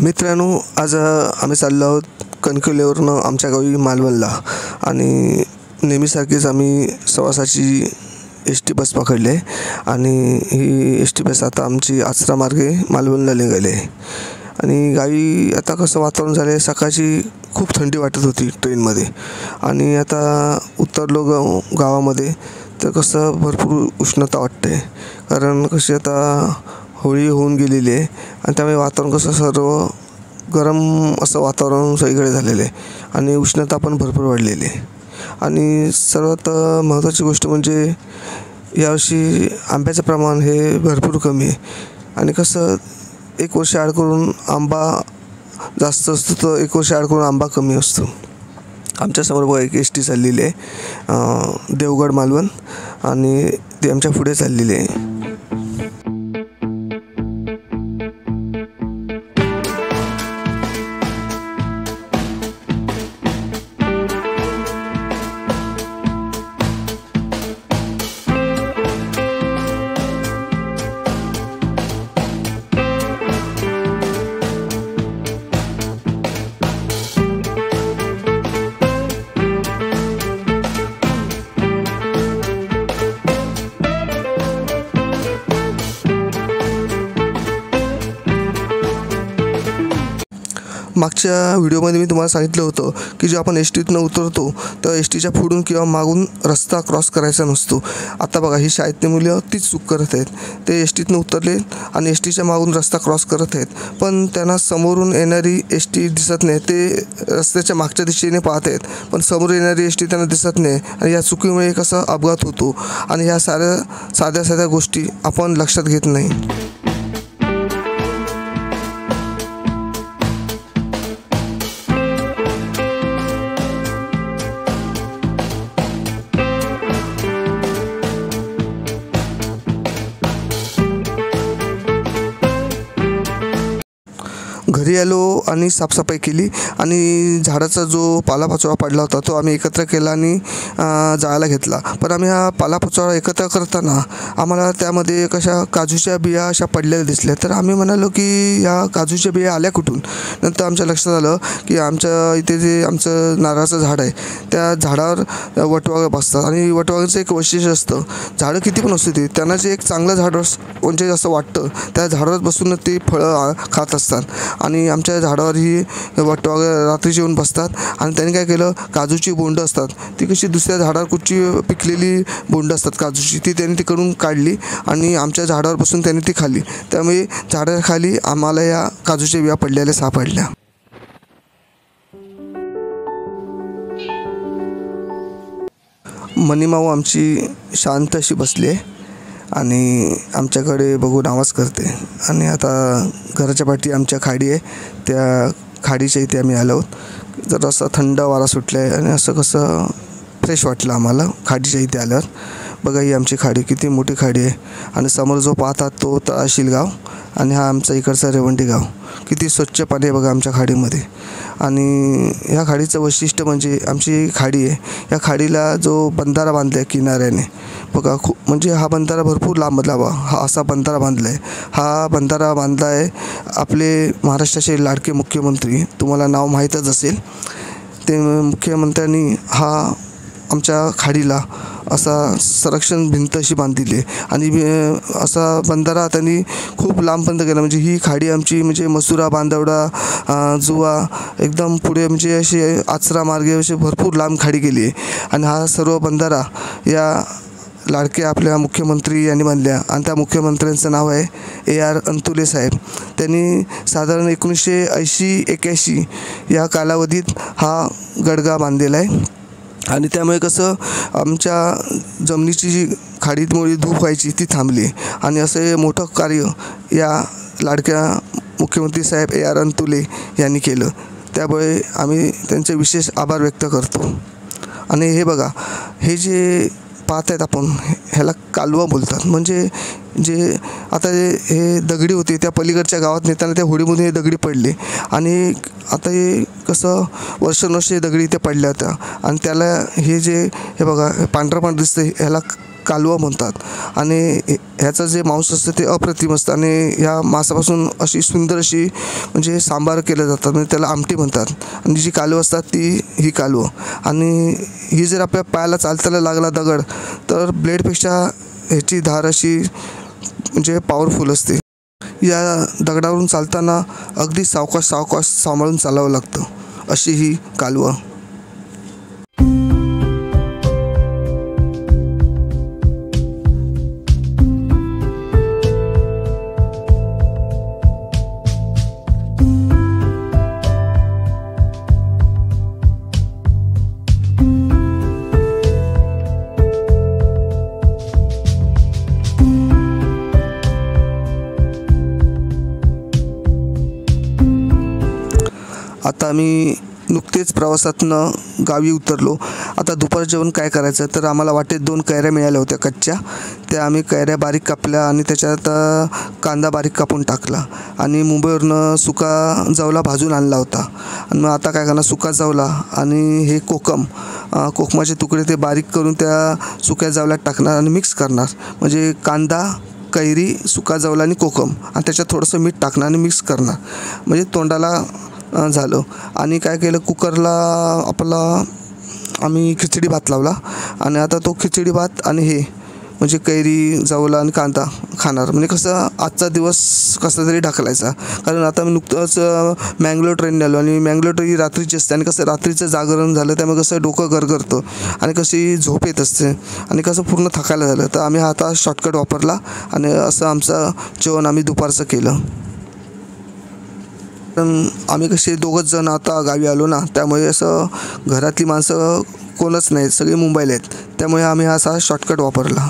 मित्रांनो, आज आम्ही चाललो आहोत कणकवलीवरून आमच्या गावी मालवणला आणि नेहमीसारखीच आम्ही सवासाची एस टी बस पकडली आहे आणि ही एस टी बस आता आमची आचरा मार्गे मालवणला निघाली आहे. आणि गावी आता कसं वातावरण झालं आहे, सकाळची खूप थंडी वाटत होती ट्रेनमध्ये आणि आता उतरलो गावामध्ये तर कसं भरपूर उष्णता वाटते, कारण कशी आता होळी होऊन गेलेली आहे आणि त्यामुळे वातावरण कसं सर्व गरम असं वातावरण सगळीकडे झालेलं आहे आणि उष्णता पण भरपूर वाढलेली आहे. आणि सर्वात महत्त्वाची गोष्ट म्हणजे यावर्षी आंब्याचं प्रमाण हे भरपूर कमी आहे आणि कसं एक वर्ष आड करून आंबा जास्त असतो तर एक वर्ष आड करून आंबा कमी असतो. आमच्यासमोर बघा एक एस टी चाललेली आहे देवगड मालवण आणि ती आमच्या पुढे चाललेली आहे. मागच्या व्हिडिओमध्ये मी तुम्हाला सांगितलं होतं की जो आपण एस टीतनं उतरतो तर एस टीच्या पुढून किंवा मागून रस्ता क्रॉस करायचा नसतो. आता बघा ही शाळेतली मुलं तीच चूक करत आहेत. ते एस टीतनं उतरले आणि एस टीच्या मागून रस्ता क्रॉस करत आहेत, पण त्यांना समोरून येणारी एस टी दिसत नाही. ते रस्त्याच्या मागच्या दिशेने पाहत आहेत पण समोर येणारी एस टी त्यांना दिसत नाही आणि या चुकीमुळे कसा अपघात होतो आणि ह्या साध्या साध्या गोष्टी आपण लक्षात घेत नाही. घरी आलो आणि साफसफाई केली आणि झाडाचा जो पालापाचोळा पडला होता तो आम्ही एकत्र केला आणि जाळायला घेतला. पण आम्ही हा पालापाचोळा एकत्र करताना आम्हाला त्यामध्ये कशा काजूच्या बिया अशा पडलेल्या दिसल्या, तर आम्ही म्हणालो की ह्या काजूच्या बिया आल्या कुठून. नंतर आमच्या लक्षात आलं की आमच्या इथे जे आमचं नारळाचं झाड आहे त्या झाडावर वटवाघळं बसतात आणि वटवाघळाचं एक वैशिष्ट्य असतं, झाडं किती पण असू दे त्यांना जे एक चांगलं झाड म्हणजे असं वाटतं त्या झाडावर बसून ते फळं खात असतात. आणि आमच्या झाडावर ही वटवाघळं रात्रीची येऊन बसतात आणि त्यांनी काय केलं, काजूची बोंडं असतात ती कशी दुसऱ्या झाडावर कुठची पिकलेली बोंडं असतात काजूची ती त्यांनी तिकडून काढली आणि आमच्या झाडावर बसून त्यांनी ती खाल्ली. त्यामुळे झाडाखाली आम्हाला या काजूच्या बिया पडलेल्या सापडल्या. मनीमाऊ आमची शांत अशी बसली आहे आणि आमच्याकडे बघून आवाज करते. आणि आता घराच्या पाठी आमच्या खाडी आहे, त्या खाडीच्या इथे आम्ही आलो आहोत. जर असं थंड वारा सुटला आहे आणि असं कसं फ्रेश वाटलं आम्हाला खाडीच्या इथे आल्यावर. बघा ही आमची खाडी किती मोठी खाडी आहे आणि समोर जो पाहतात तो तळाशील गाव आणि हा आमचा इकडचा रेवंडी गाव. किती स्वच्छ पाणी आहे बघा आमच्या खाडीमध्ये. आणि ह्या खाडीचं वैशिष्ट्य म्हणजे आमची खाडी आहे, या खाडीला जो बंधारा बांधला आहे किनाऱ्याने बघा खूप, म्हणजे हा बंधारा भरपूर लांब हा असा बंधारा बांधला आहे. हा बंधारा बांधला आहे आपले महाराष्ट्राचे लाडके मुख्यमंत्री, तुम्हाला नाव माहीतच असेल, ते मुख्यमंत्र्यांनी हा आमच्या खाडीला असा संरक्षण भिंत अशी बांधलेली आहे आणि असा बंधारा त्यांनी खूप लांबपर्यंत केला. म्हणजे ही खाडी आमची म्हणजे मसुरा, बांधवडा, जुवा एकदम पुढे म्हणजे अशी आचरा मार्गे अशी भरपूर लांब खाडी केली आहे. आणि हा सर्व बंधारा या लाडके आपल्या मुख्यमंत्री यांनी बांधल्या आणि त्या मुख्यमंत्र्यांचं नाव आहे AR अंतुले साहेब. त्यांनी साधारण 1980-81 या कालावधीत हा गडगा बांधलेला आहे. आणि त्यामुळे कसं आमच्या जमिनीची जी खाडीमुळे धूप व्हायची ती थांबली आणि असं मोठं कार्य या लाडक्या मुख्यमंत्री साहेब AR अंतुले यांनी केलं. त्यामुळे आम्ही त्यांचे विशेष आभार व्यक्त करतो. आणि हे बघा, हे जे पाहत आहेत आपण ह्याला कालवा बोलतात. म्हणजे जे आता हे दगडी होते त्या पलीकडच्या गावात नेताना त्या होडीमधून हे दगडी पडले आणि आता हे कसं वर्षानुवर्षे दगडी इथे पडल्या होत्या आणि त्याला हे जे हे बघा पांढरं दिसतं ह्याला कालवा म्हणतात आणि ह्याचं जे मांस असतं ते अप्रतिम असतं आणि ह्या मांसापासून अशी सुंदर अशी म्हणजे सांबार केलं जातात, म्हणजे त्याला आमटी म्हणतात. आणि जी कालवं असतात ही कालवं, आणि ही जर आपल्या पायाला चालताना लागला दगड तर ब्लेडपेक्षा ह्याची धार अशी म्हणजे पॉवरफुल असते. या दगडावरून चालताना अगदी सावकाश सांभाळून चालावं लागतं, अशी ही कालवं. आता आम्ही नुकतेच प्रवासातनं गावी उतरलो. आता दुपार जेवण काय करायचं, तर आम्हाला वाटेत 2 कैऱ्या मिळाल्या होत्या कच्च्या. त्या आम्ही कैऱ्या बारीक कापल्या आणि त्याच्यात कांदा बारीक कापून टाकला आणि मुंबईवरनं सुका जवला भाजून आणला होता. आणि मग आता काय करणार, सुका जवला आणि हे कोकमाचे तुकडे ते बारीक करून त्या सुक्या जवल्यात टाकणार आणि मिक्स करणार. म्हणजे कांदा, कैरी, सुका जवला आणि कोकम, आणि त्याच्यात थोडंसं मीठ टाकणार आणि मिक्स करणार, म्हणजे तोंडाला झालं. आणि काय केलं, कुकरला आम्ही खिचडी भात लावला आणि आता तो खिचडी भात आणि हे म्हणजे कैरी, जवला आणि कांदा खाणार. म्हणजे कसं आजचा दिवस कसा तरी ढकलायचा, कारण आता मी नुकतंच मँगलोर ट्रेनने आलो आणि मँगलोर ट्रेन ही रात्रीची असते आणि कसं रात्रीचं जागरण झालं त्यामुळे कसं डोकं गरगरतं आणि कशी झोप येत असते आणि कसं पूर्ण थकायला झालं. तर आम्ही आता शॉर्टकट वापरला आणि असं आमचं जेवण आम्ही दुपारचं केलं. पण आम्ही कसे 2घंच जण आता गावी आलो ना, त्यामुळे असं घरातली माणसं कोणच नाहीत, सगळे मुंबईला आहेत, त्यामुळे आम्ही असा शॉर्टकट वापरला.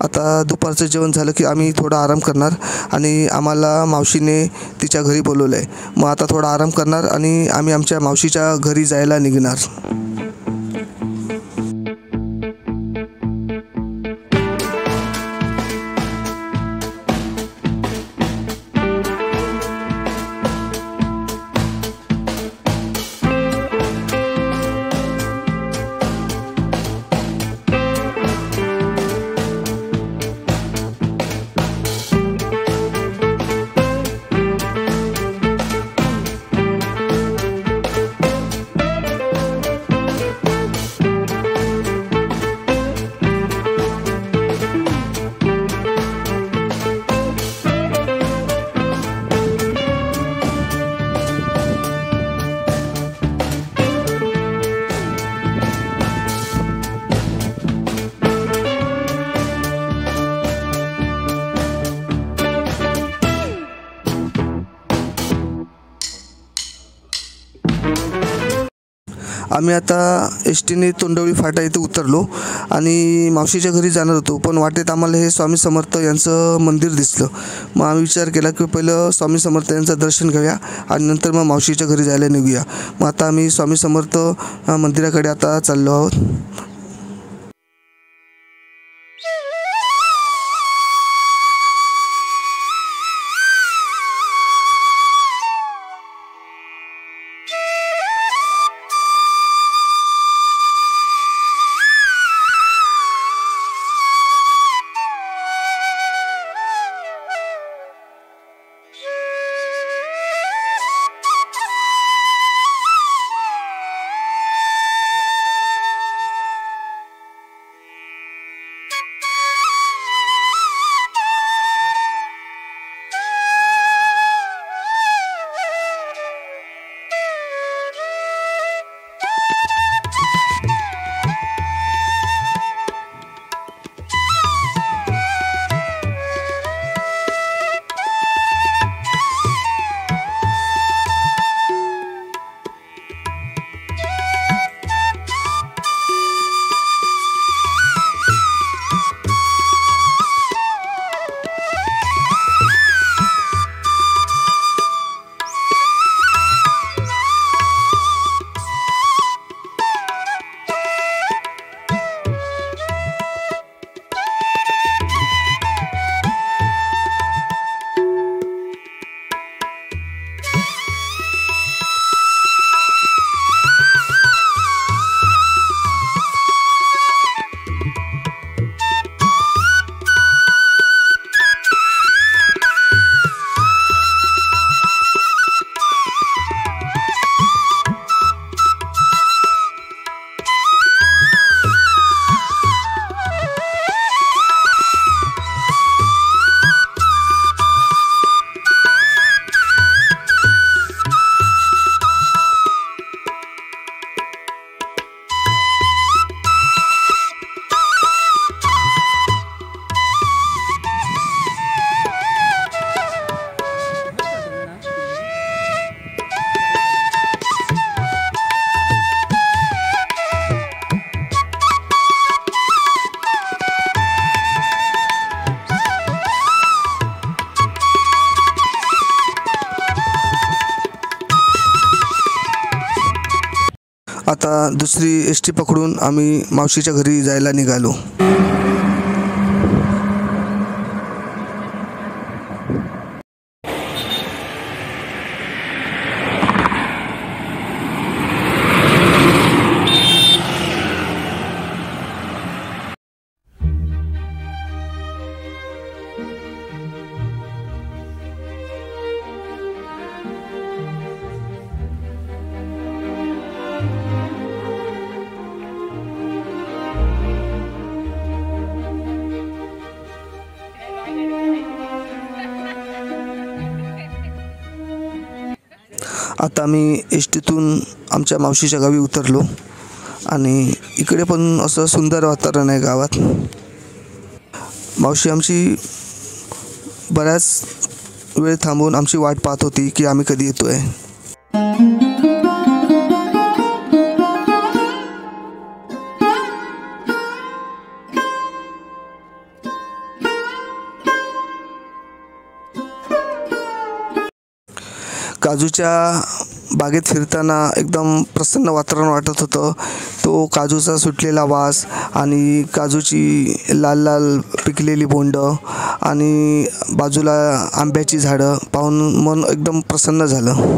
आता दुपारचं जेवण झालं की आम्ही थोडा आराम करणार आणि आम्हाला मावशीने तिच्या घरी बोलवलं आहे. मग आता थोडा आराम करणार आणि आम्ही आमच्या मावशीच्या घरी जायला निघणार. आम्ही आता एस टीने तोंडवळी फाटा इथे उतरलो आणि मावशीच्या घरी जाणार होतो, पण वाटेत आम्हाला हे स्वामी समर्थ यांचं मंदिर दिसलं. मग आम्ही विचार केला की पहिलं स्वामी समर्थ यांचं दर्शन घेऊया आणि नंतर मग मावशीच्या घरी जायला निघूया. मग आता आम्ही स्वामी समर्थ मंदिराकडे आता चाललो आहोत. आता दुसरी एस टी पकडून आम्ही मावशीच्या घरी जायला निघालो. आता आम्ही एस टीतून आमच्या मावशीच्या गावी उतरलो आणि इकडे पण असं सुंदर वातावरण आहे गावात. मावशी आमची बऱ्याच वेळ थांबून आमची वाट पाहत होती की आम्ही कधी येतोय. काजूच्या बागेत फिरताना एकदम प्रसन्न वातावरण वाटत होतं. तो काजूचा सुटलेला वास आणि काजूची लाल लाल पिकलेली बोंडं आणि बाजूला आंब्याची झाडं पाहून मन एकदम प्रसन्न झालं.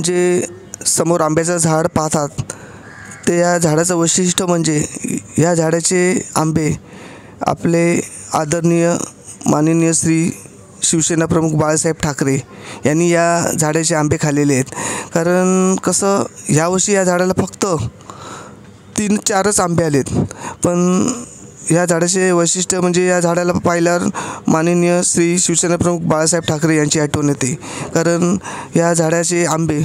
आपण जे समोर आंब्याचं झाड पाहतात ते या झाडाचं वैशिष्ट्य म्हणजे या झाडाचे आंबे आपले आदरणीय माननीय श्री शिवसेना प्रमुख बाळासाहेब ठाकरे यांनी या झाडाचे आंबे खाल्लेले आहेत. कारण कसं यावर्षी या झाडाला फक्त 3-4च आंबे आलेत, पण या झाडाचे वैशिष्ट्य म्हणजे या झाडाला पाहिल्यावर माननीय श्री शिवसेना प्रमुख बाळासाहेब ठाकरे यांची आठवण येते. कारण या झाडाचे आंबे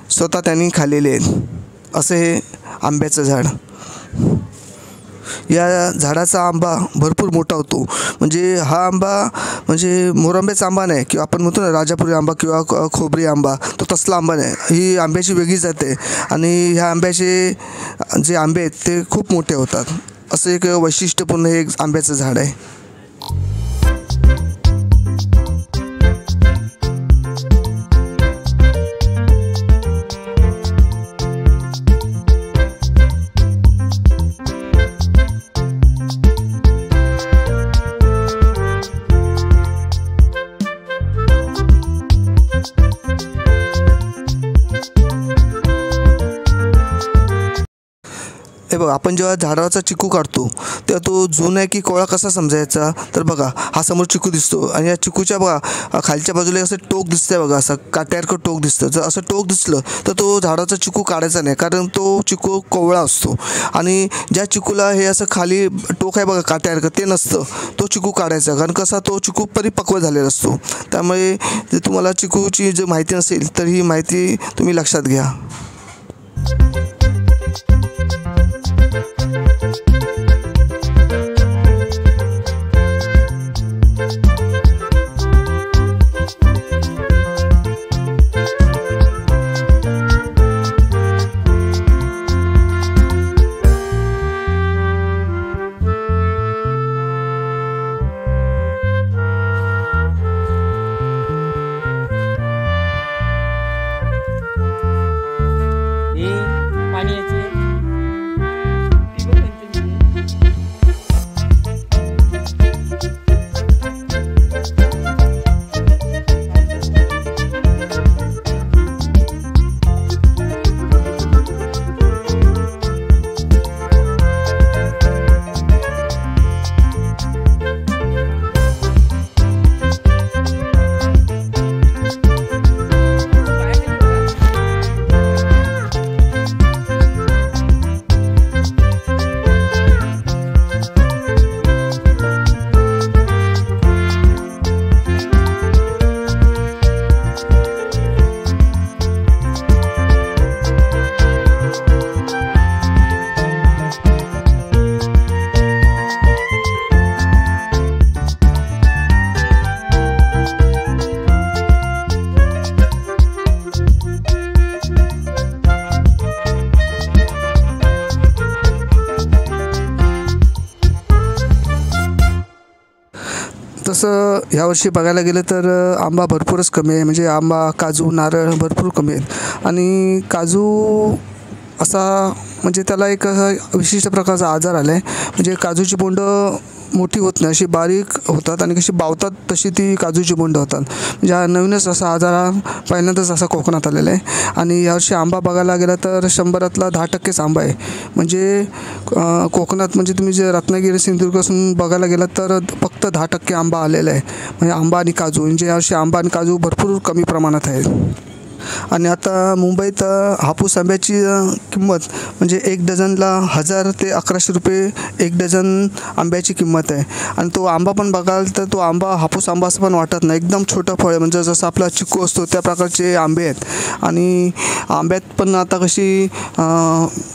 स्वतः त्यांनी खाल्लेले आहेत. असे हे आंब्याचं झाड. या झाडाचा आंबा भरपूर मोठा होतो. म्हणजे हा आंबा म्हणजे मोरंब्याचा आंबा नाही किंवा आपण म्हणतो ना राजापुरी आंबा किंवा खोबरी आंबा, तो तसला आंबा नाही. ही आंब्याची वेगळी जात आहे आणि ह्या आंब्याचे जे आंबे आहेत ते खूप मोठे होतात. असं एक वैशिष्ट्यपूर्ण हे आंब्याचं झाड आहे. हे बघा, आपण जेव्हा झाडाचा चिकू काढतो तेव्हा तो जुना आहे की कोळा कसा समजायचा, तर बघा हा समोर चिकू दिसतो आणि या चिकूच्या बघा खालच्या बाजूला असं टोक दिसतंय बघा, असं काट्यासारखं टोक दिसतं. जर असं टोक दिसलं तर तो झाडाचा चिकू काढायचा नाही, कारण तो चिकू कोवळा असतो. आणि ज्या चिकूला हे असं खाली टोक आहे बघा काट्यासारखं, ते नसतं, तो चिकू काढायचा. कारण कसा तो चिकू परिपक्व झालेला असतो. त्यामुळे जर तुम्हाला चिकूची जर माहिती नसेल तर ही माहिती तुम्ही लक्षात घ्या. तसं ह्यावर्षी बघायला गेलं तर आंबा भरपूरच कमी आहे. म्हणजे आंबा, काजू, नारळ भरपूर कमी आहेत. आणि काजू असा म्हणजे त्याला एक विशिष्ट प्रकारचा आजार आला आहे. म्हणजे काजूची बोंडं मोठी होत नाही, अशी बारीक होतात आणि कशी बावतात तशी ती काजूची बोंडं होतात. म्हणजे हा नवीनच असा आजार पहिल्यांदाच असा कोकणात आलेला आहे. आणि यावर्षी आंबा बघायला गेला तर 100रातला 10%च आंबा आहे. म्हणजे कोकणात म्हणजे तुम्ही जे रत्नागिरी सिंधुदुर्गापासून बघायला गेलात तर फक्त 10% आंबा आलेला आहे. म्हणजे आंबा आणि काजू, म्हणजे यावर्षी आंबा आणि काजू भरपूर कमी प्रमाणात आहेत. आणि आता मुंबईत हापूस आंब्याची किंमत म्हणजे 1 डझनला 1000 ते 1100 रुपये 1 डझन आंब्याची किंमत आहे. आणि तो आंबा पण बघाल तर तो आंबा हापूस आंबा असं पण वाटत नाही, एकदम छोटं फळ आहे. म्हणजे जसं आपला चिकू असतो त्या प्रकारचे आंबे आहेत. आणि आंब्यात पण आता कशी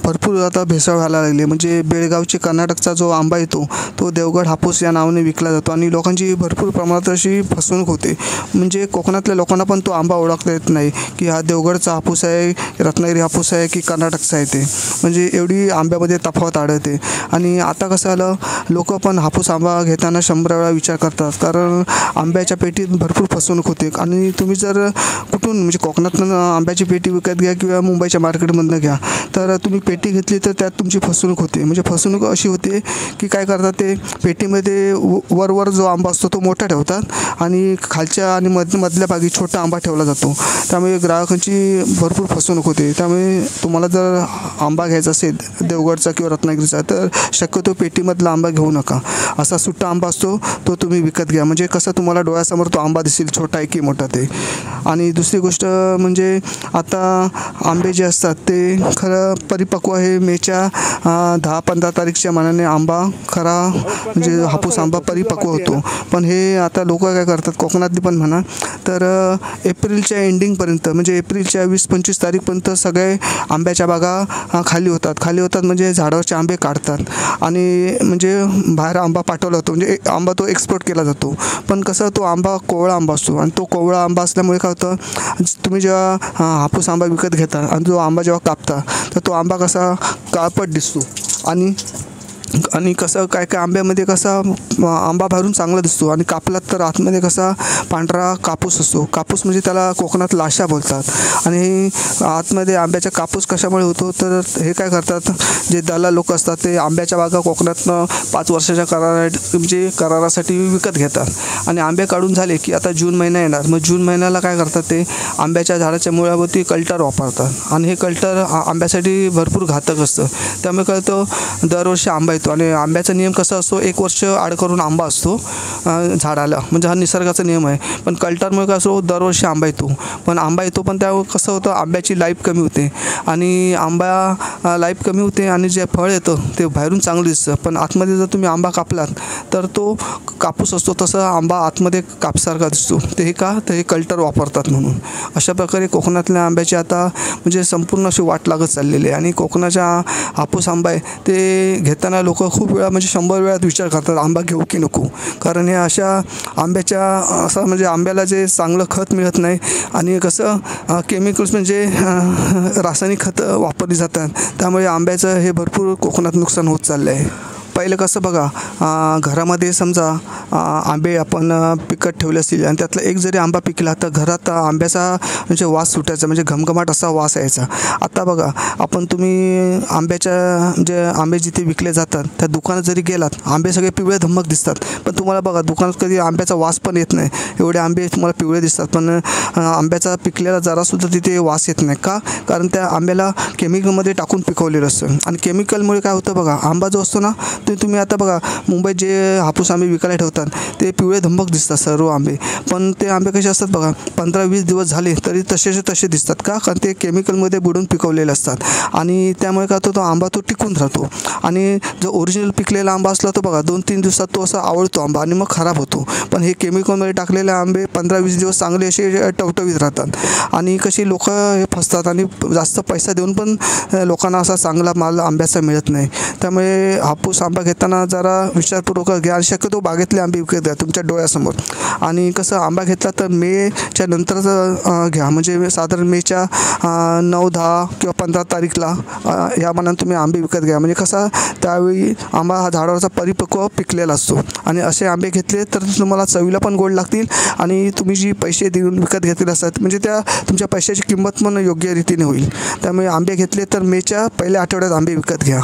भरपूर आता भेसळ व्हायला लागली. म्हणजे बेळगावची कर्नाटकचा जो आंबा येतो तो देवगड हापूस या नावाने विकला जातो आणि लोकांची भरपूर प्रमाणात अशी फसवणूक होते. म्हणजे कोकणातल्या लोकांना पण तो आंबा ओळखता येत नाही की हा देवगडचा हापूस आहे, रत्नागिरी हापूस आहे की कर्नाटकचा आहे. ते म्हणजे एवढी आंब्यामध्ये तफावत आढळते. आणि आता कसं आलं, लोक पण हापूस आंबा घेताना 100 वेळा विचार करतात, कारण आंब्याच्या पेटीत भरपूर फसवणूक होते. आणि तुम्ही जर कुठून म्हणजे कोकणातून आंब्याची पेटी विकत घ्या किंवा मुंबईच्या मार्केटमधनं घ्या तर तुम्ही पेटी घेतली तर त्यात तुमची फसवणूक होते. म्हणजे फसवणूक अशी होते की काय करतात ते पेटीमध्ये वर जो आंबा असतो तो मोठा ठेवतात आणि खालच्या आणि मधल्या भागी छोटा आंबा ठेवला जातो. त्यामुळे ग्राहकांची भरपूर फसवणूक होते. त्यामुळे तुम्हाला जर आंबा घ्यायचा असेल देवगडचा किंवा रत्नागिरीचा तर शक्यतो पेटीमधला आंबा घेऊ नका. असा सुट्टा आंबा असतो तो तुम्ही विकत घ्या. म्हणजे कसं तुम्हाला डोळ्यासमोर तो आंबा दिसेल छोटा आहे की मोठा ते. आणि दुसरी गोष्ट म्हणजे आता आंबे जे असतात ते खरं परिपक्व हे मेच्या 10-15 तारीखच्या मानाने आंबा खरा म्हणजे हापूस आंबा परिपक्व होतो. पण हे आता लोक काय करतात कोकणातली पण म्हणा तर एप्रिलच्या एंडिंगपर्यंत म्हणजे एप्रिलच्या 20-25 तारीखपर्यंत सगळे आंब्याच्या बागा खाली होतात म्हणजे झाडावरचे आंबे काढतात आणि म्हणजे बाहेर आंबा पाठवला जातो. म्हणजे आंबा तो एक्सपोर्ट केला जातो. पण कसं तो आंबा कोवळा आंबा असतो आणि तो कोवळा आंबा असल्यामुळे काय होतं तुम्ही जेव्हा हापूस आंबा विकत घेता आणि जो आंबा जेव्हा कापता तर तो आंबा कसा काळपट दिसतो आणि कसं काय आंब्यामध्ये कसा आंबा बाहेरून चांगला दिसतो आणि कापलात तर आतमध्ये कसा पांढरा कापूस असतो. कापूस म्हणजे त्याला कोकणात लाशा बोलतात. आणि आतमध्ये आंब्याचा कापूस कशामुळे होतो तर हे काय करतात जे दलाल लोक असतात ते आंब्याच्या बागा कोकणातनं 5 वर्षाच्या करारासाठी विकत घेतात आणि आंबे काढून झाले की आता जून महिना येणार. मग जून महिन्याला काय करतात ते आंब्याच्या झाडाच्या मुळावरती कल्टर वापरतात आणि हे कल्टर आंब्यासाठी भरपूर घातक असतं. त्यामुळे काय होतं दरवर्षी आंबा येतो आणि आंब्याचा नियम कसा असतो 1 वर्ष आड करून आंबा असतो झाडाला. म्हणजे हा निसर्गाचा नियम आहे. पण कल्टरमुळे काय असतो दरवर्षी आंबा येतो पण त्यावर कसं होतं आंब्याची लाईफ कमी होते आणि लाईफ कमी होते आणि जे फळ येतं ते बाहेरून चांगलं दिसतं. पण आतमध्ये जर तुम्ही आंबा कापलात तर तो कापूस असतो तसा आंबा आतमध्ये कापसारखा दिसतो. ते हे कल्टर वापरतात म्हणून. अशा प्रकारे कोकणातल्या आंब्याची आता म्हणजे संपूर्ण अशी वाट लागत चाललेली आहे आणि कोकणाच्या हापूस आंबा आहे ते घेताना लोक खूप वेळा म्हणजे 100 वेळात विचार करतात आंबा घेऊ की नको. कारण हे अशा आंब्याच्या असं म्हणजे आंब्याला जे चांगलं खत मिळत नाही आणि कसं केमिकल्स म्हणजे रासायनिक खतं वापरली जातात. त्यामुळे आंब्याचं हे भरपूर कोकणात नुकसान होत चाललं आहे. पहिलं कसं बघा घरामध्ये समजा आंबे आपण पिकत ठेवले असतील आणि त्यातला एक जरी आंबा पिकला तर घरात आंब्याचा म्हणजे वास सुटायचा म्हणजे घमघमाट असा वास यायचा. आता बघा तुम्ही आंबे जिथे विकले जातात त्या दुकानात जरी गेलात आंबे सगळे पिवळे धम्मक दिसतात. पण तुम्हाला बघा दुकानात कधी आंब्याचा वास पण येत नाही. एवढे आंबे तुम्हाला पिवळे दिसतात पण आंब्याचा पिकलेला जरासुद्धा तिथे वास येत नाही. का? कारण त्या आंब्याला केमिकलमध्ये टाकून पिकवलेलं असतं आणि केमिकलमुळे काय होतं बघा आंबा जो असतो ना ते तुम्ही आता बघा मुंबईत जे हापूस आंबे विकायला ठेवतात ते पिवळे धम्मक दिसतात सर्व आंबे. पण ते आंबे कसे असतात बघा 15-20 दिवस झाले तरी तसे दिसतात. का? कारण ते केमिकलमध्ये बुडून पिकवलेले असतात आणि त्यामुळे काय होतं तो आंबा तो टिकून राहतो. आणि जो ओरिजिनल पिकलेला आंबा असला तो बघा 2-3 दिवसात तो असा आवळतो आंबा आणि मग खराब होतो. पण हे केमिकलमध्ये टाकलेले आंबे 15-20 दिवस चांगले असे टवटवीत राहतात आणि कशी लोक हे फसतात आणि जास्त पैसा देऊन पण लोकांना असा चांगला माल आंब्याचा मिळत नाही. त्यामुळे हापूस आंबा घेताना जरा विचारपूर्वक घ्या आणि शक्यतो बागेतले आंबे विकत घ्या तुमच्या डोळ्यासमोर. आणि कसं आंबा घेतला तर मेच्या नंतरच घ्या म्हणजे साधारण मेच्या 9-10 किंवा 15 तारीखला या मानाने तुम्ही आंबे विकत घ्या. म्हणजे कसा त्यावेळी आंबा हा झाडावरचा परिपक्व पिकलेला असतो आणि असे आंबे घेतले तर तुम्हाला चवीला पण गोड लागतील आणि तुम्ही जी पैसे देऊन विकत घेतलेले असतात म्हणजे त्या तुमच्या पैशाची किंमत पण योग्य रीतीने होईल. त्यामुळे आंबे घेतले तर मेच्या पहिल्या आठवड्यात आंबे विकत घ्या.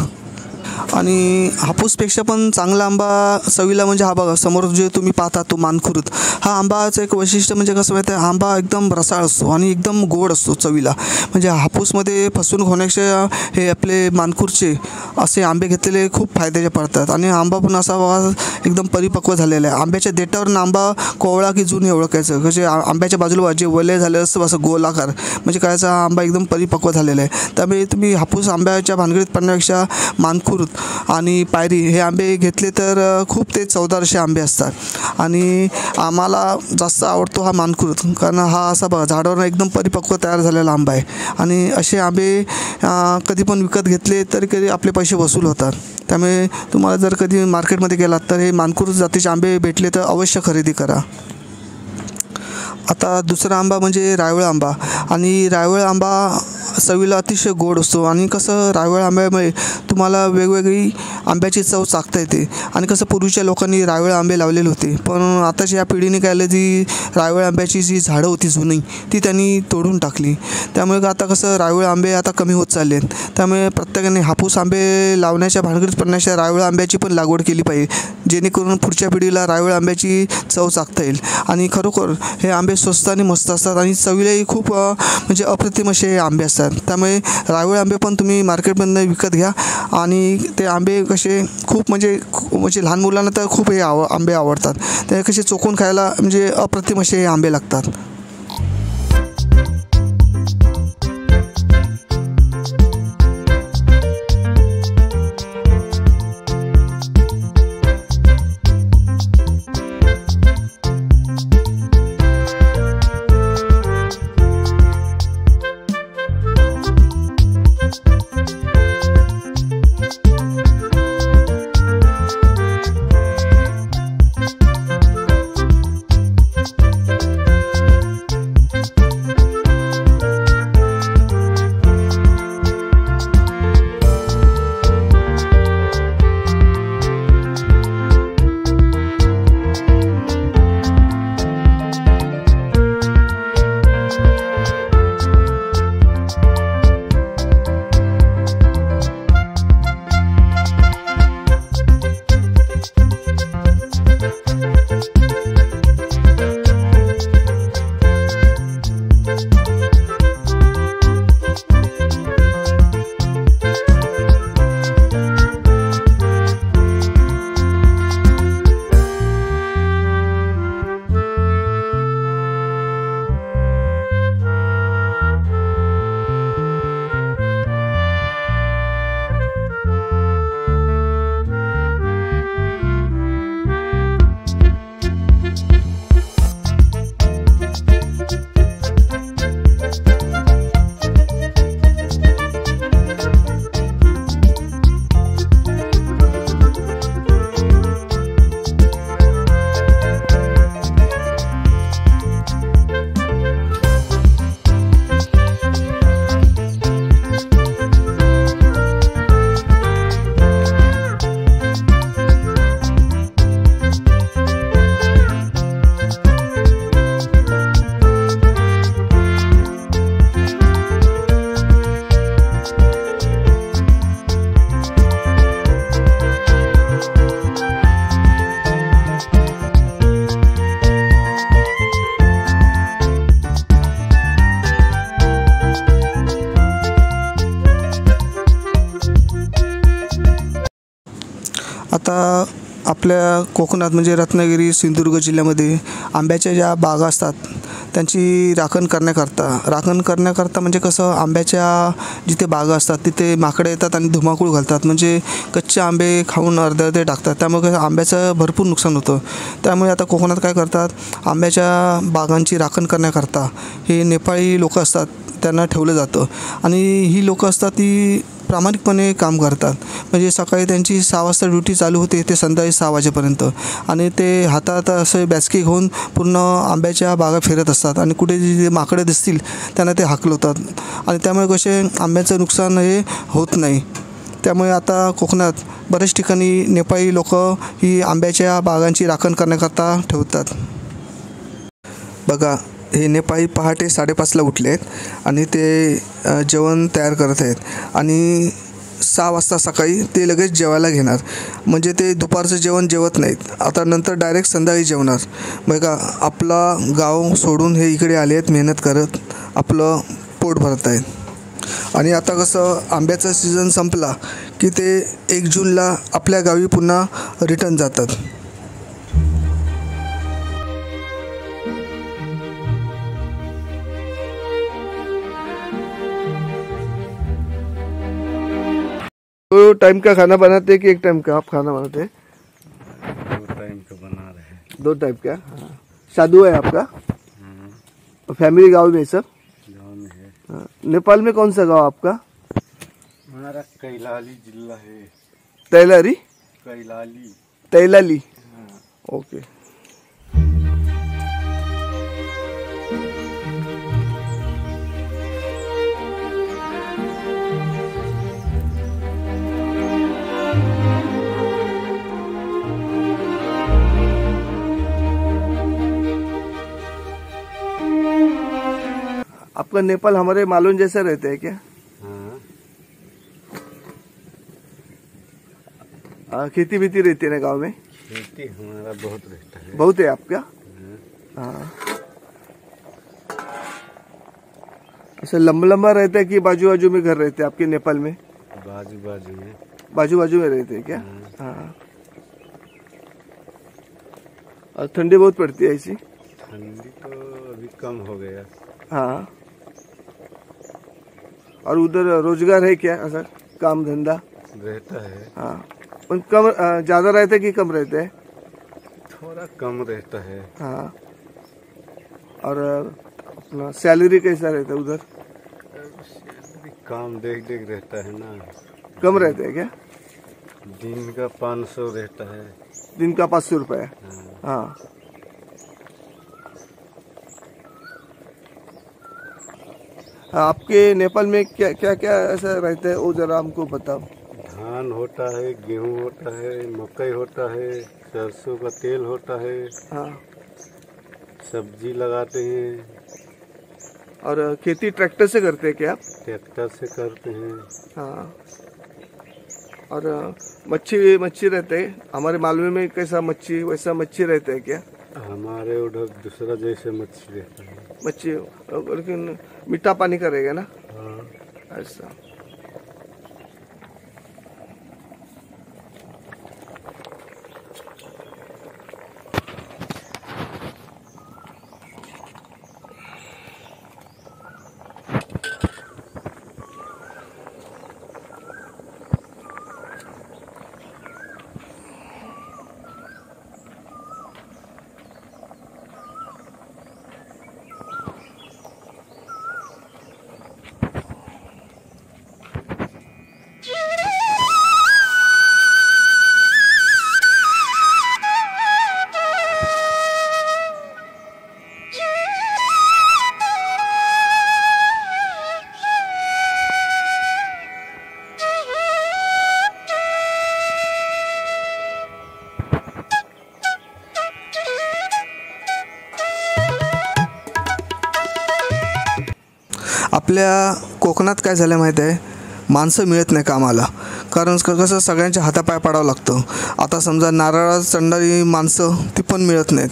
आणि हापूसपेक्षा पण चांगला आंबा चवीला म्हणजे हा बघा समोर जे तुम्ही पाहता तो मानखुर्द हा आंबाचं एक वैशिष्ट्य म्हणजे कसं माहिती आहे आंबा एकदम रसाळ असतो आणि एकदम गोड असतो चवीला. म्हणजे हापूसमध्ये फसवणूक होण्यापेक्षा हे आपले मानखुर्दचे असे आंबे घेतलेले खूप फायद्याचे पडतात आणि आंबा पण असा एकदम परिपक्व झालेला आहे. आंब्याच्या देठावरून आंबा कोवळा की जुने ओळखायचं म्हणजे आंब्याच्या बाजूला जे वलय झालेलं असतं असं गोलाकार म्हणजे कायचा आंबा एकदम परिपक्व झालेला आहे. त्यामुळे तुम्ही हापूस आंब्याच्या भानगडीत पडण्यापेक्षा मानखुर्द आणि पायरी हे आंबे घेतले तर खूप ते चवदार असे आंबे असतात आणि आम्हाला जास्त आवडतो हा मानखुर्द कारण हा असा बघा झाडावर एकदम परिपक्व तयार झालेला आंबा आहे आणि असे आंबे कधी पण विकत घेतले तरी कधी आपले पैसे वसूल होतात. त्यामुळे तुम्हाला जर कधी मार्केटमध्ये गेलात तर हे मानखुर्द जातीचे आंबे भेटले तर अवश्य खरेदी करा. आता दुसरा आंबा म्हणजे रायवळ आंबा आणि रायवळ आंबा चवीला अतिशय गोड असतो आणि कसं रायवळ आंब्यामुळे तुम्हाला वेगवेगळी आंब्याची चव चाखता येते. आणि कसं पूर्वीच्या लोकांनी रायवळ आंबे लावलेले होते, पण आताच्या या पिढीने काय आलं, ती रायवळ आंब्याची जी झाडं होती जुनी ती त्यांनी तोडून टाकली. त्यामुळे आता कसं रायवळ आंबे आता कमी होत चालले आहेत. त्यामुळे प्रत्येकाने हापूस आंबे लावण्याच्या भानगडीत पडण्याच्या रायवळ आंब्याची पण लागवड केली पाहिजे, जेणेकरून पुढच्या पिढीला रायवळ आंब्याची चव चाखता येईल. आणि खरोखर हे आंबे स्वस्त आणि मस्त असतात आणि चवीलाही खूप म्हणजे अप्रतिम असे आंबे असतात. त्यामुळे रायवळ आंबे पण तुम्ही मार्केटमधून विकत घ्या. आणि ते आंबे कसे खूप म्हणजे लहान मुलांना तर खूप हे आंबे आवडतात. ते कसे चोखून खायला म्हणजे अप्रतिम असे आंबे लागतात. आता आपल्या कोकणात म्हणजे रत्नागिरी, सिंधुदुर्ग जिल्ह्यामध्ये आंब्याच्या ज्या बागा असतात त्यांची राखण करण्याकरता म्हणजे कसं, आंब्याच्या जिथे बागा असतात तिथे माकडे येतात आणि धुमाकूळ घालतात. म्हणजे कच्चे आंबे खाऊन अर्धे टाकतात. त्यामुळे कसं आंब्याचं भरपूर नुकसान होतं. त्यामुळे आता कोकणात काय करतात, आंब्याच्या बागांची राखण करण्याकरता हे नेपाळी लोकं असतात त्यांना ठेवलं जातं. आणि ही लोकं असतात ती प्रामाणिकपणे काम करतात. म्हणजे सकाळी त्यांची 6 वाजता ड्युटी चालू होते ते संध्याकाळी 6 वाजेपर्यंत. आणि ते हातात असे बॅचके घेऊन पूर्ण आंब्याच्या बागा फिरत असतात आणि कुठे जे माकडं दिसतील त्यांना ते हाकलवतात. आणि त्यामुळे कसे आंब्याचं नुकसान हे होत नाही. त्यामुळे आता कोकणात बऱ्याच ठिकाणी नेपाळी लोकं ही आंब्याच्या बागांची राखण करण्याकरता ठेवतात. बघा, हे नेपाळी पहाटे 5:30ला उठले आहेत आणि ते जेवण तयार करत आहेत. आणि 6 वाजता सकाळी ते लगेच जेवायला घेणार. म्हणजे ते दुपारचं जेवण जेवत नाहीत. आता नंतर डायरेक्ट संध्याकाळी जेवणार. बघा, आपला गाव सोडून हे इकडे आले आहेत मेहनत करत, आपलं पोट भरत आहेत. आणि आता कसं आंब्याचा सीझन संपला की ते 1 जूनला आपल्या गावी पुन्हा रिटर्न जातात. दो टाइम का खाना बनाते कि 1 टाइम का आप खाना बनाते? 2 टाइम का बना रहे हैं. 2 टाइम का. शादू है आपका? फैमिली गाँव में सब? गाँव में है. नेपाल में कौन सा गाँव आपका? हमारा कैलाली जिला है. तैलारी? तैलाली. ओके. आपका नेपाल हमारे मालूम जैसे रहते हैं क्या? हाँ, खेती बीती रहती है ना गांव में? खेती हमारा बहुत रहता है। बहुत है आपका? हाँ। ऐसा लंबा लंबा रहता है कि बाजू बाजू में घर रहते हैं आपके नेपाल में? बाजू बाजू में। बाजू बाजू में रहते हैं क्या? हाँ। और ठंडी बहुत पड़ती है ऐसी? ठंडी तो अभी कम हो गया। हाँ। और उधर रोजगार है क्या, ऐसा काम धंधा? रहता है। हाँ। उन कम ज्यादा रहते कि कम रहते हैं? थोड़ा कम रहता है। हाँ। और अपना सैलरी कैसा रहता है उधर? काम देख देख रहता है ना। कम रहते हैं क्या? दिन का 500 रहता है। दिन का 500 रुपये? हाँ। आपके नेपाल में क्या क्या क्या ऐसा रहता है वो जरा हमको बताओ। धान होता है, गेहूं होता है, मकई होता है, सरसों का तेल होता है। हाँ। सब्जी लगाते हैं। और खेती ट्रैक्टर से करते हैं क्या आप? ट्रैक्टर से करते हैं। हाँ। और मच्छी रहते हैं हमारे मालवे में, कैसा मच्छी वैसा मच्छी रहता है क्या? हमारे उधर दूसरा जैसे मच्छी रहता है। मच्छी लेकिन मीठा पानी का रहेगा ना? हाँ। ऐसा। आपल्या कोकणात काय झालं माहीत आहे, माणसं मिळत नाही कामाला. कारण कसं सगळ्यांच्या हातापाय पाडावं लागतं. आता समजा नारळात चढणारी माणसं ती पण मिळत नाहीत.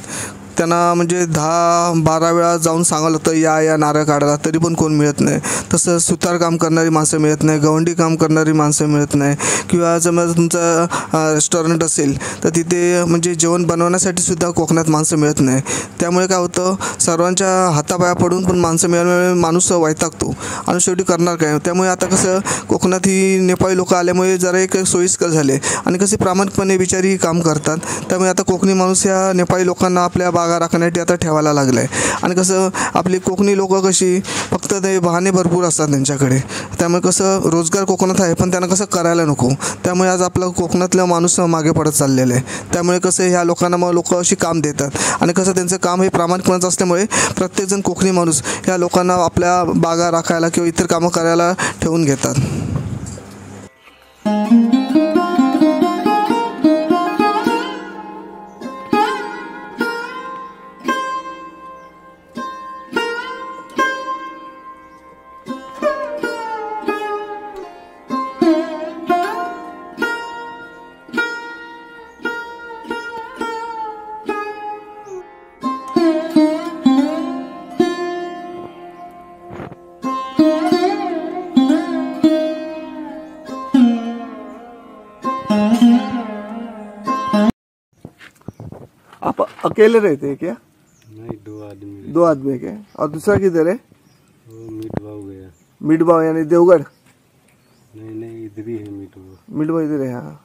त्यांना म्हणजे 10-12 वेळा जाऊन सांगावं लागतं या नारळ काढायला, तरी पण कोण मिळत नाही. तसं सुतारकाम करणारी माणसं मिळत नाही, गवंडी काम करणारी माणसं मिळत नाही. किंवा समजा तुमचं रेस्टॉरंट असेल तर तिथे म्हणजे जेवण बनवण्यासाठी सुद्धा कोकणात माणसं मिळत नाही. त्यामुळे काय होतं, सर्वांच्या हातापाया पडून पण माणसं मिळाल्यामुळे माणूस वैतागतो आणि शेवटी करणार काय. त्यामुळे आता कसं कोकणात ही नेपाळी लोकं आल्यामुळे जरा एक सोयीस्कर झाले आणि कसे प्रामाणिकपणे बिचारी काम करतात. त्यामुळे आता कोकणी माणूस या नेपाळी लोकांना आपल्या बागा राखण्यासाठी आता ठेवायला लागलं आहे. आणि कसं आपली कोकणी लोकं कशी फक्त ते बहाणे भरपूर असतात त्यांच्याकडे. त्यामुळे कसं रोजगार कोकणात आहे पण त्यांना कसं करायला नको. त्यामुळे आज आपला कोकणातला माणूस मागे पडत चाललेला आहे. त्यामुळे कसं ह्या लोकांना मग लोक अशी काम देतात आणि कसं त्यांचं काम हे प्रामाणिकपणाचं असल्यामुळे प्रत्येकजण कोकणी माणूस ह्या लोकांना आपल्या बागा राखायला किंवा इतर कामं करायला ठेवून घेतात. आप अकेले रहते हैं क्या? नहीं, 2 आदमी। 2 आदमी के। और दूसरा किधर है? वो मिटवाऊ गया। मिटबाव यानी देवगढ़? नहीं, इधर ही है मिटवाऊ। मिटबाव इधर है। हाँ,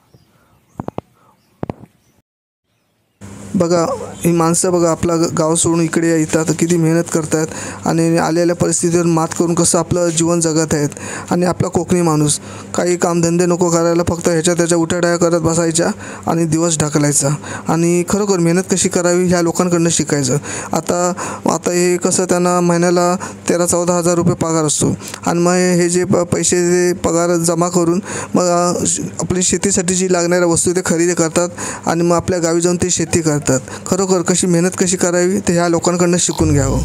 बघा ही माणसं बघा आपला गाव सोडून इकडे येतात, किती मेहनत करतात आणि आलेल्या परिस्थितीवर मात करून कसं आपलं जीवन जगत आहेत. आणि आपला कोकणी माणूस काही कामधंदे नको करायला, फक्त ह्याच्या त्याच्या उठाड्या करत बसायच्या आणि दिवस ढकलायचा. आणि खरोखर मेहनत कशी करावी ह्या लोकांकडनं शिकायचं. आता हे कसं त्यांना महिन्याला 13-14 हजार रुपये पगार असतो आणि मग हे जे पैसे पगार जमा करून मग आपली शेतीसाठी जी लागणाऱ्या वस्तू ते खरेदी करतात आणि मग आपल्या गावी जाऊन ते शेती करतात. खरोखर कशी मेहनत कशी करावी ते ह्या लोकांकडनं शिकून घ्यावं.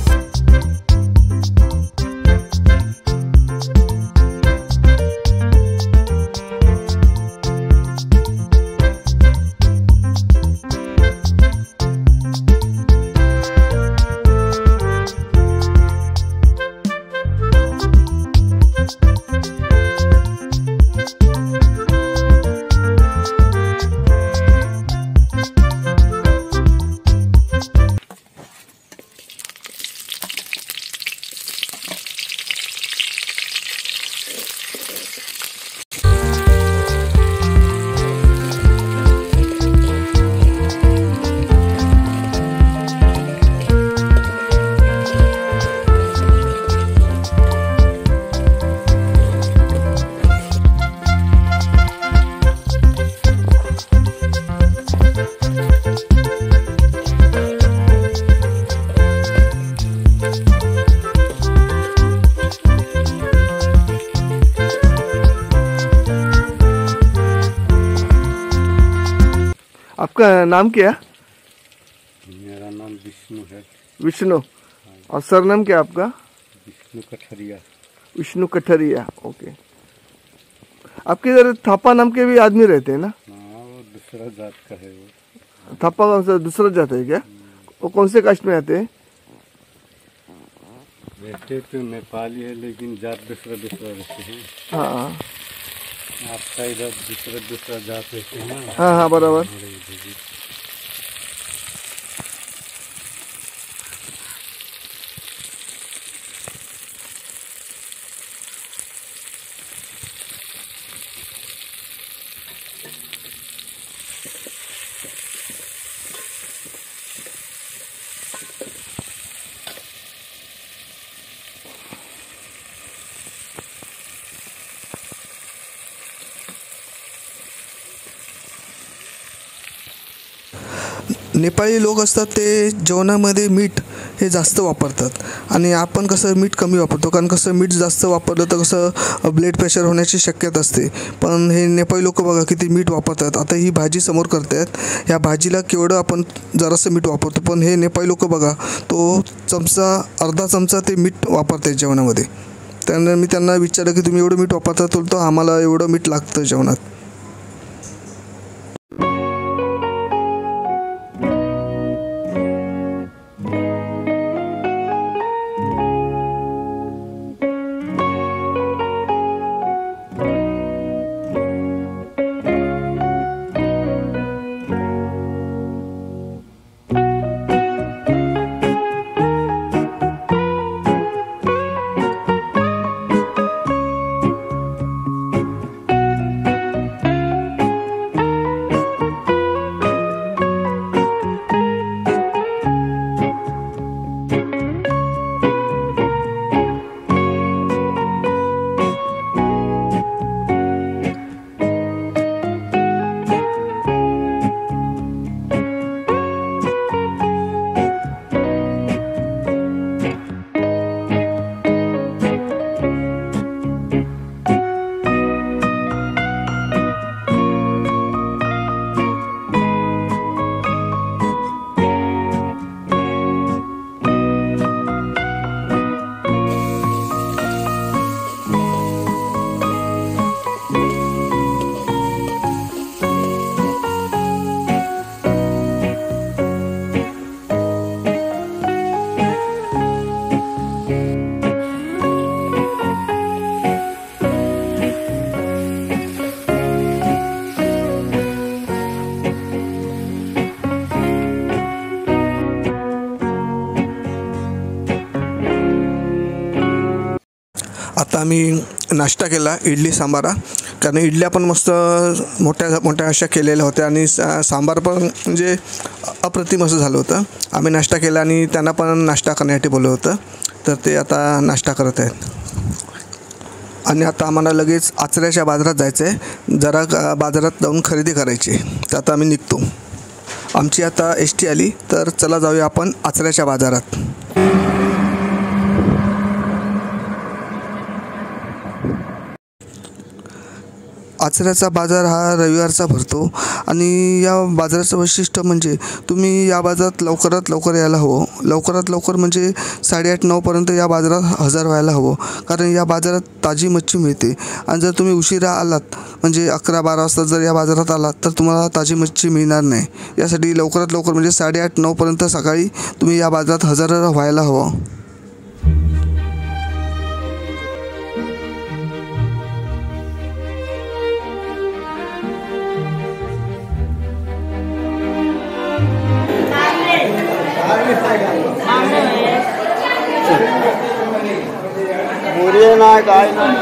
आपका नाम क्या? मेरा नाम विष्णु है। विष्णु। और सरनाम क्या आपका? विष्णु कठरिया। विष्णु कठरिया, ओके। आपके इधर थापा नाम के भी आदमी रहते हैं ना? हाँ, वो दूसरा जात का है वो। थापा कौन सा दूसरा जात है क्या? वो कौन से कास्ट में आते हैं? रहते तो नेपाली है लेकिन जात दूसरा दूसरा रहते हैं। हाँ आपका इधर दूसरा दूसरा जात रहते हैं ना। हाँ हाँ बराबर। हमारे इधर भी। नेपाळी लोक असतात ते जेवणामध्ये मीठ हे जास्त वापरतात आणि आपण कसं मीठ कमी वापरतो, कारण कसं मीठ जास्त वापरलं तर कसं ब्लड प्रेशर होण्याची शक्यता असते. पण हे नेपाळी लोक बघा किती मीठ वापरतात. आता ही भाजी समोर करतात, ह्या भाजीला केवढं आपण जरासं मीठ वापरतो, पण हे नेपाळी लोक बघा तो चमचा अर्धा चमचा ते मीठ वापरतात जेवणामध्ये. त्यानं मी त्यांना विचारलं की तुम्ही एवढं मीठ वापरता? तर आम्हाला एवढं मीठ लागतं जेवणात. आता आम्ही नाश्ता केला इडली सांबारा, कारण इडल्या पण मस्त मोठ्या मोठ्या अशा केलेल्या होत्या आणि सांबार पण म्हणजे अप्रतिम असं झालं होतं. आम्ही नाश्ता केला आणि त्यांना पण नाश्ता करण्यासाठी बोलवलं होतं, तर ते आता नाश्ता करत आहेत. आणि आता आम्हाला लगेच आचऱ्याच्या बाजारात जायचं आहे, जरा बाजारात जाऊन खरेदी करायची. तर आता आम्ही निघतो. आमची आता एस टी आली, तर चला जाऊया आपण आचऱ्याच्या बाजारात. आचऱ्याचा बाजार हा रविवारचा भरतो आणि या बाजाराचं वैशिष्ट्य म्हणजे तुम्ही या बाजारात लवकरात लवकर यायला हवं. लवकरात लवकर म्हणजे 8:30-9पर्यंत या बाजारात हजर व्हायला हवं, कारण या बाजारात ताजी मच्छी मिळते. आणि जर तुम्ही उशिरा आलात म्हणजे 11-12 वाजता जर या बाजारात आलात तर तुम्हाला ताजी मच्छी मिळणार नाही. यासाठी लवकरात लवकर म्हणजे 8:30-9पर्यंत सकाळी तुम्ही या बाजारात हजर व्हायला हवं. मुरिये नाही काय नाही.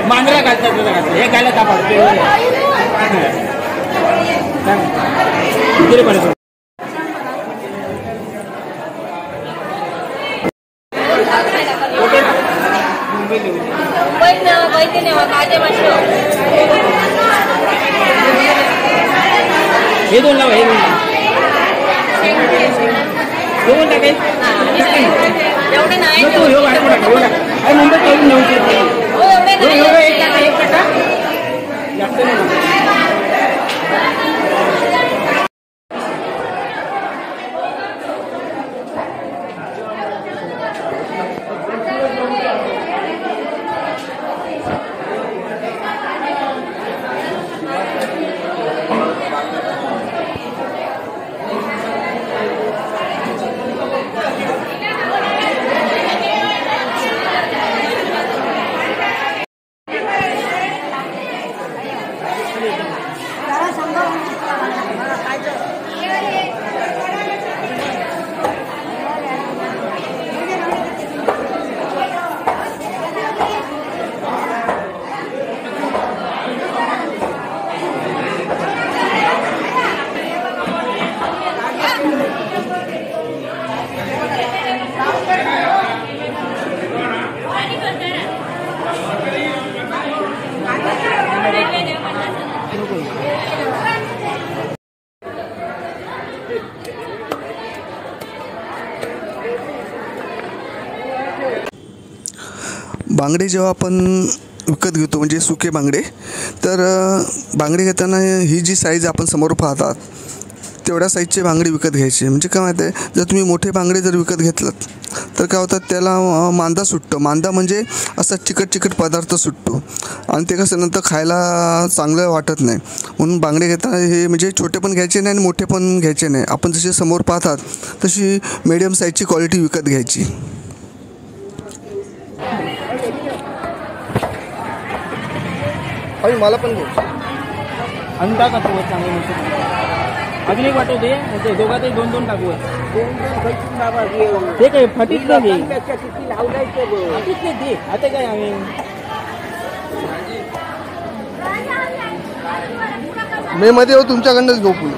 मांजरा घालतात हे घालत हे दोन लावा हे दोन टाकेल एवढे नाही मुंबईत करून नेऊ बांगडे जेव्हा आपण विकत घेतो म्हणजे सुके बांगडे, तर बांगडे घेताना ही जी साईज आपण समोर पाहतात तेवढ्या साईजचे बांगडे विकत घ्यायचे. म्हणजे काय माहिती आहे, जर तुम्ही मोठे बांगडे जर विकत घेतलात तर काय होतात, त्याला मांदा सुटतो. मांदा म्हणजे असा चिकट चिकट पदार्थ सुटतो आणि ते कसं नंतर खायला चांगलं वाटत नाही. म्हणून बांगडे घेताना हे म्हणजे छोटे पण घ्यायचे नाही आणि मोठे पण घ्यायचे नाही. आपण जसे समोर पाहतात तशी मीडियम साईजची क्वालिटी विकत घ्यायची. आणि मला पण घ्यायचं. अंडा टाकू चांगलं अजून एक वाटव दे दोघात दोन दोन टाकू ते काय फाटीच नाही दे आता काय आम्ही मे मध्ये येऊ तुमच्याकडनंच घेऊ पुढे.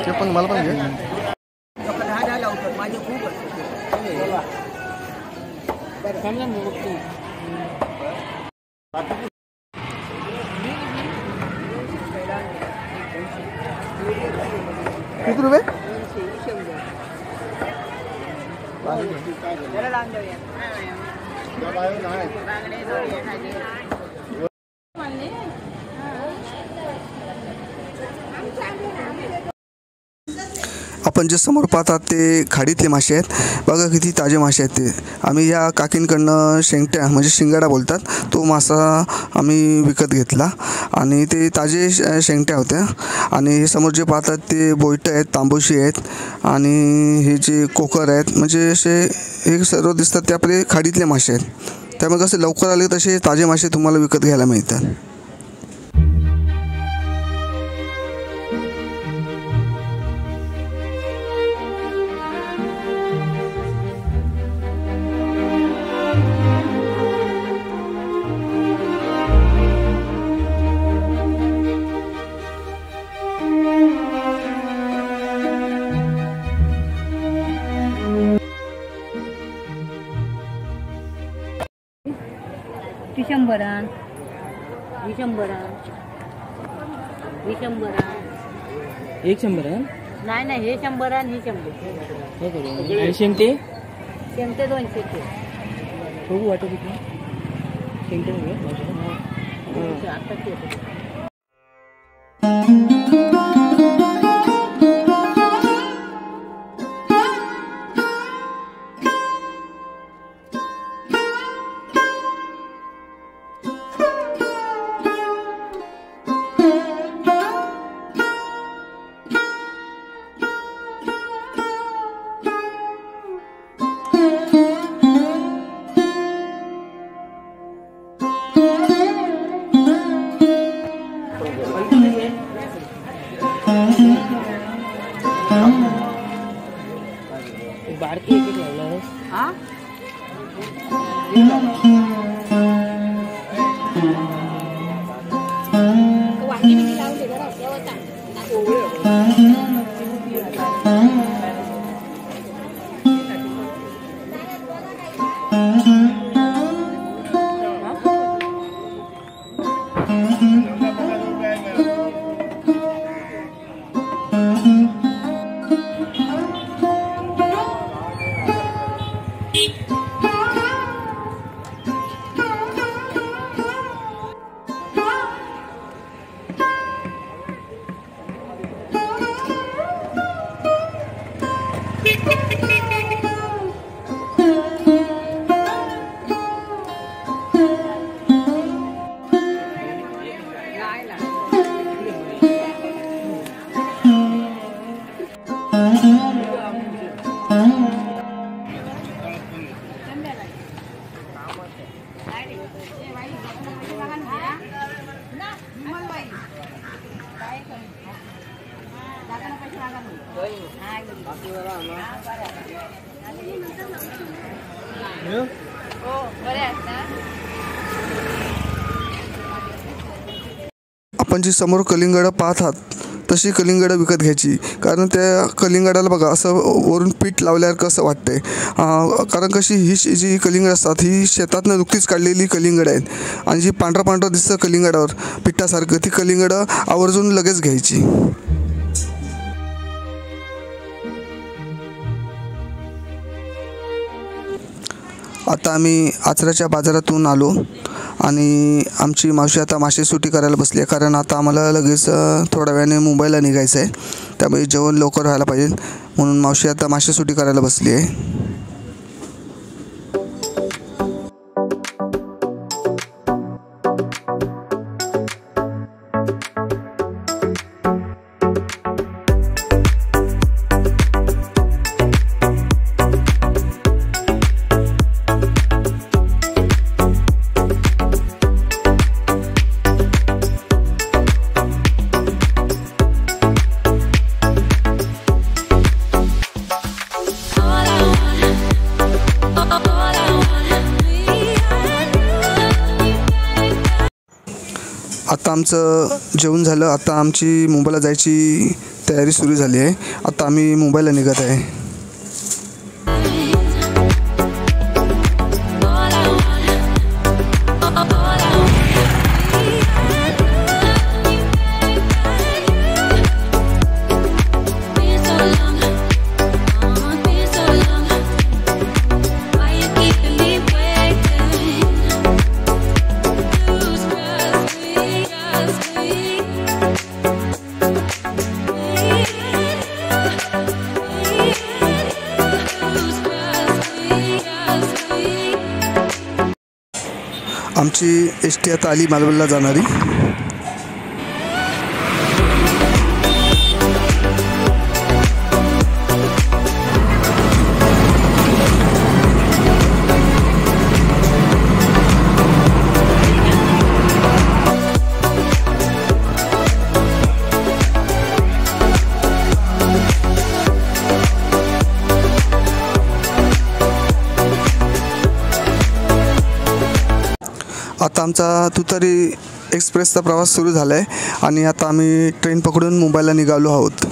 ते पण मला पण घे. किती रुपये? आपण जे समोर पाहतात ते खाडीतले मासे आहेत. बघा किती ताजे मासे आहेत ते. आम्ही या काकींकडनं शेंगट्या म्हणजे शिंगाडा बोलतात तो मासा आम्ही विकत घेतला आणि ते ताजे शेंगट्या होत्या. आणि हे समोर जे पाहतात ते बोईटं आहेत, तांबोशी आहेत आणि हे जे कोकर आहेत, म्हणजे असे हे सर्व दिसतात ते आपले खाडीतले मासे आहेत. त्यामुळे कसं लवकर आले तसे ताजे मासे तुम्हाला विकत घ्यायला मिळतात. शंभरान एक 100 नाही हे 100 ही 100 आणि शेंगटे 200 बघू वाटत किती शेंगटे आता वांगी बिंगी लावले जरा आपण जी समोर कलिंगडं पाहत आहात तशी कलिंगडं विकत घ्यायची, कारण त्या कलिंगडाला बघा असं वरून पीठ लावल्यावर कसं वाटतंय, कारण कशी ही जी कलिंगड असतात ही शेतातनं नुकतीच काढलेली कलिंगड आहेत आणि जी पांढरं पांढरं दिसतं कलिंगडावर पिठासारखं, ती कलिंगडं आवर्जून लगेच घ्यायची. आता आम्ही आचऱ्याच्या बाजारातून आलो आणि आमची मावशी आता मासे सुटी करायला बसली आहे, कारण आता आम्हाला लगेच थोड्या वेळाने मुंबईला निघायचं आहे, त्यामुळे जेवण लवकर व्हायला पाहिजे, म्हणून मावशी आता मासे सुटी करायला बसली आहे. आता आमचं जेवण झालं, आता आमची मुंबईला जायची तयारी सुरू झाली आहे. आता आम्ही मुंबईला निघत आहे. आमची एस.टी. आता आली मालवणला जाणारी. आता आमचा तुतारी एक्सप्रेसचा प्रवास सुरू झाला आहे आणि आता आम्ही ट्रेन पकडून मुंबईला निघालो आहोत.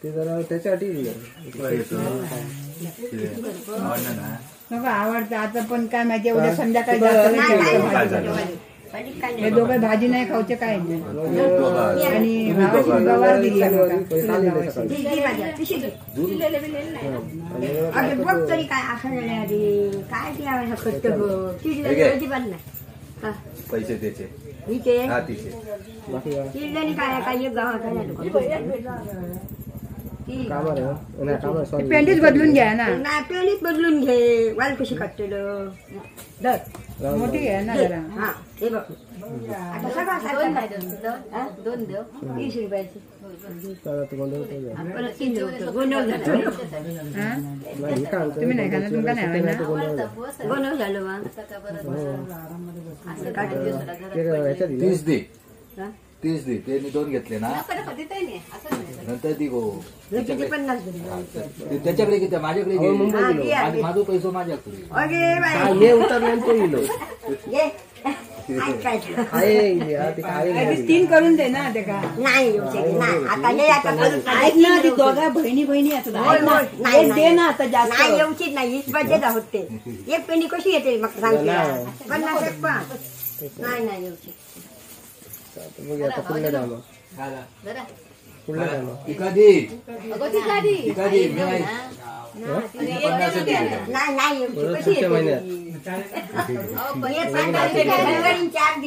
ते जरा त्याच्यासाठी आवडतं आता पण काय माहिती उद्या संध्याकाळी हे दोघं भाजी नाही खाऊचे काय नाही आणि गवार दिली बघ तरी काय असं काय पैसे त्याचे काय पेंडीच बदलून घ्या ना नाही पेंडीच बदलून घे वाल कशी काढतेलं मोठी घ्या ना जरा हा हे बघ आता सगळं दोन देव 20 रुपयाचे परत 3 देव गोंधळ झाला तुम्ही नाही खाणार तुमका नाही आवडणार गोंधळ झालं मग 30 दे 30 दे ते 2 घेतले ना नंतर ती गो किती 50 त्याच्याकडे किती माझ्याकडे माझा पैसा माझ्याकडे अगे बाई हे उतरले तो इलो काय 3 करून दे ना ते का नाही आता हे आता ऐक ना ती दोघा बहिणी असतात दे ना आता जास्त नाही येऊची नाही 20 बजेट होते एक पेंडी कशी येते मग सांगते 50 एक पण नाही येऊची नाही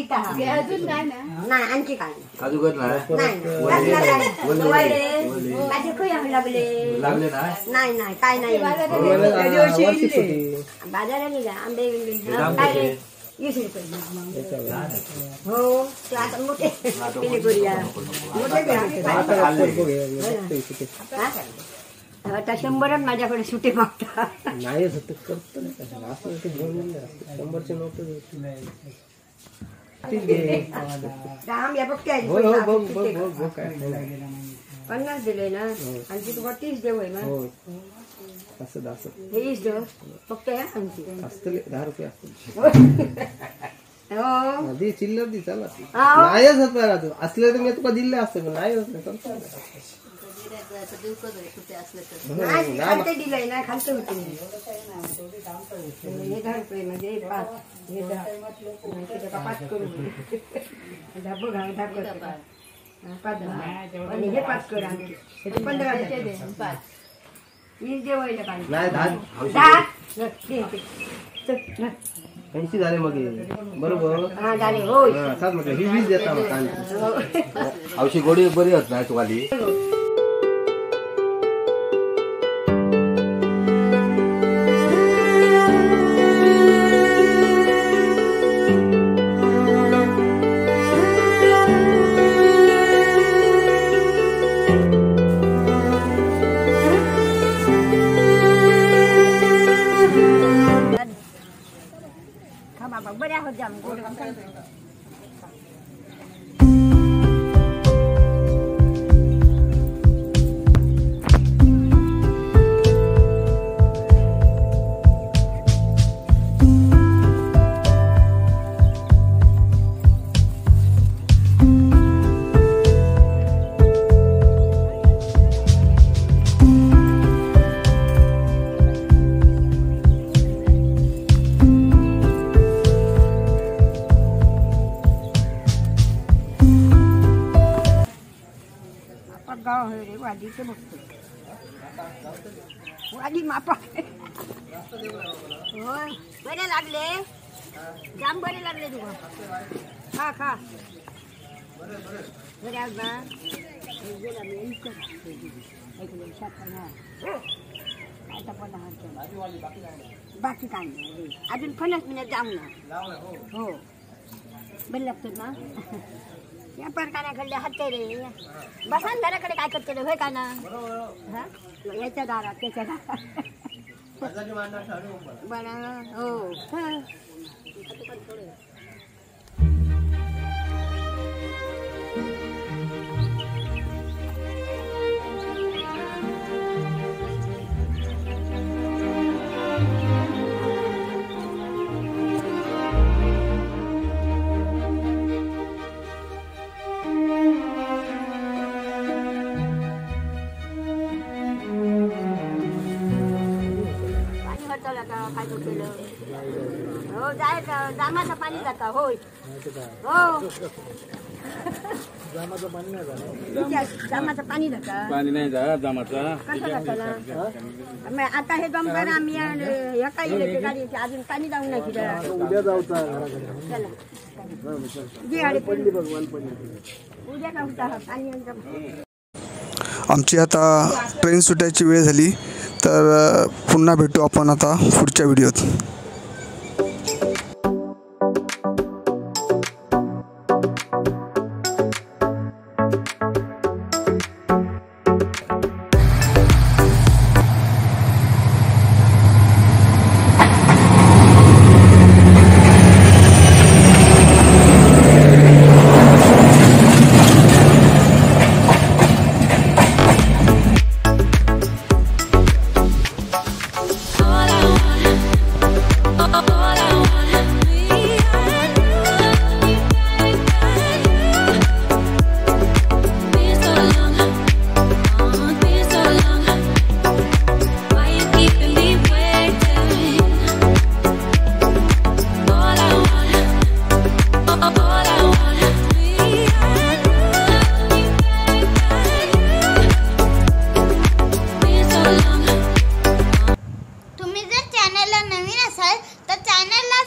कशी अजून काय नाही आणखी काय लागले ना नाही काय नाही बाजारात निघा आंबे 20 रुपये हो ते आता मोठे करूया आता 100 माझ्याकडे सुटे मागता नाही करतो शंभरचे नोट आंब्या बघते 50 दिले ना आणि तुम्हाला 30 देऊ आहे ना असं हे 20 देऊ फक्त असतले 10 रुपये हो आधी चिल्लर दी चला नाहीच होत बघा तू असले तर मी तुला दिले असतं नाही होत खालते दिलंय ना खालते होते हे 10 रुपये म्हणजे 5 हे 5 करून ढाबू घाल ढाबू 5 आणि हे 5 कर आणखी 15 20 देवायला पाहिजे 80 झाले मग बरोबर हा झाले हो म्हटलं ही 20 देता मग औषधी गोडी बरी होत नाही तुम्हाला बऱ्या होत जाम गोड गाव आहे रे वाडीचं बघतो वाडी मापा होय बरे लागले जाम बरे लागले तुला खा बरे आज ना बाकी काय नाही अजून 50 मिनिट जाऊ ना हो बरं लागतं ना या परकानाकडले हाते रे बसा घराकडे काय करते होय का ना याच्या दारात त्याच्या दारात बरं हो काय तो केलं हो जाय जामाचं पाणी जाता होय हो जामाचं पाणी जाता पाणी नाही जा जमाचा कसं जातं आता हे जमकर आम्ही ह्या काही इलेक्ट्रिक गाडीचे अजून पाणी जाऊन नाही तिथं उद्या जाऊचा चला जी गाडी पडली भगवान पडली उद्या जाऊचा पाणी आमची आता ट्रेन सुटायची वेळ झाली तर पुन्हा भेटू आपण आता पुढच्या व्हिडिओत.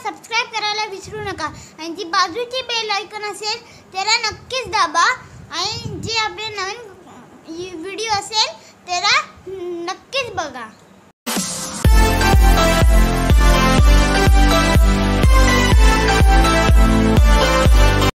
सबस्क्राइब करायला विसरू नका आणि जी बाजूची बेल आयकॉन असेल त्याला नक्कीच दाबा आणि जे आपले नवीन व्हिडिओ असेल त्याला